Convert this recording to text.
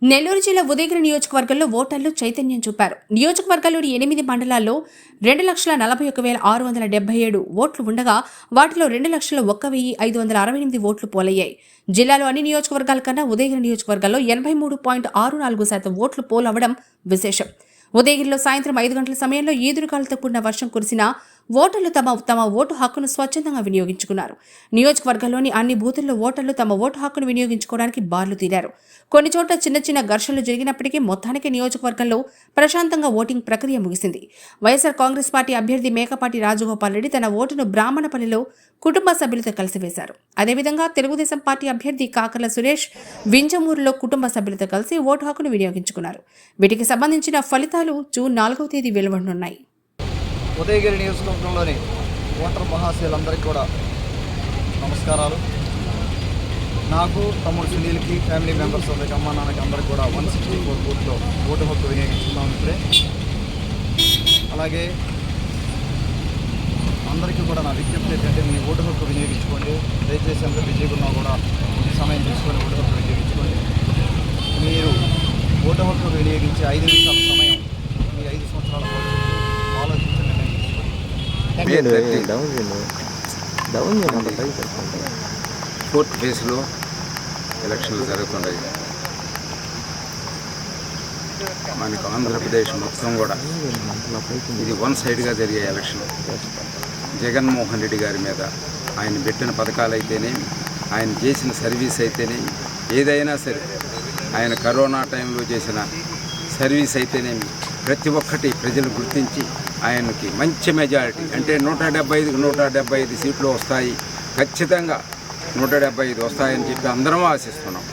నెల్లూరు జిల్లా ఉదయగిరి నియోజకవర్గంలో ఓటర్లు చైతన్యం చూపారు. నియోజకవర్గంలోని 8 మండలాల్లో 2,41,677 ఓట్లు ఉండగా వాటిలో 2,01,568 ఓట్లు పోలయ్యాయి. జిల్లాలో అన్ని నియోజకవర్గాల కన్నా ఉదయగిరి నియోజకవర్గంలో 83.64% ఓట్లు పోలవడం విశేషం. ఉదయగిరిలో సాయంత్రం 5 గంటల సమయంలో ఈదురుగాలులతో కూడిన వర్షం కురిసినా ఓటర్లు తమ ఓటు హక్కును స్వచ్ఛందంగా వినియోగించుకున్నారు. నియోజకవర్గంలోని అన్ని బూతుల్లో ఓటర్లు తమ ఓటు హక్కును వినియోగించుకోవడానికి బార్లు తీరారు. కొన్ని చోట్ల చిన్న ఘర్షణలు జరిగినప్పటికీ మొత్తానికి నియోజకవర్గంలో ప్రశాంతంగా ఓటింగ్ ప్రక్రియ ముగిసింది. వైఎస్ఆర్ కాంగ్రెస్ పార్టీ అభ్యర్థి మేకపాటి రాజగోపాల్ రెడ్డి తన ఓటును బ్రాహ్మణపల్లిలో కుటుంబ సభ్యులతో కలిసి వేశారు. అదేవిధంగా తెలుగుదేశం పార్టీ అభ్యర్థి కాకర్ల సురేష్ వింజమూరులో కుటుంబ సభ్యులతో కలిసి ఓటు హక్కును వినియోగించుకున్నారు. వీటికి సంబంధించిన ఫలితాలు జూన్ 4వ తేదీ వెలువడనున్నాయి. ఉదయగిరి నియోజకవర్గంలోని ఓటర్ మహాశయులందరికీ కూడా నమస్కారాలు. నాకు తమ్ముడు సునీల్కి ఫ్యామిలీ మెంబర్స్ అందరికి అమ్మ నాన్నకి అందరికి కూడా 164 బూత్లో ఓటు హక్కు వినియోగించుకున్నాం ఇప్పుడే. అలాగే అందరికీ కూడా నా విజ్ఞప్తి ఏంటంటే మీ ఓటు హక్కు వినియోగించుకోండి. దయచేసి ఎంత బిజీగా ఉన్నా కూడా సమయం తీసుకొని ఓటు హక్కు వినియోగించుకోండి. మీరు ఓటు హక్కు వినియోగించే 5 నిమిషాల సమయం మీ 5 సంవత్సరాల ఆలోచించండి. ఫోర్త్ ఫేజ్లో ఎలక్షన్లు జరుగుతున్నాయి. మనకు ఆంధ్రప్రదేశ్ మొత్తం కూడా ఇది వన్ సైడ్గా జరిగే ఎలక్షన్. జగన్మోహన్ రెడ్డి గారి మీద ఆయన పెట్టిన పథకాలు అయితేనేమి, ఆయన చేసిన సర్వీస్ అయితేనేమి, ఏదైనా సరే ఆయన కరోనా టైంలో చేసిన సర్వీస్ అయితేనేమి ప్రతి ఒక్కటి ప్రజలు గుర్తించి ఆయనకి మంచి మెజారిటీ అంటే 175కి 175 సీట్లు వస్తాయి, ఖచ్చితంగా 175 వస్తాయని చెప్పి అందరం ఆశిస్తున్నాం.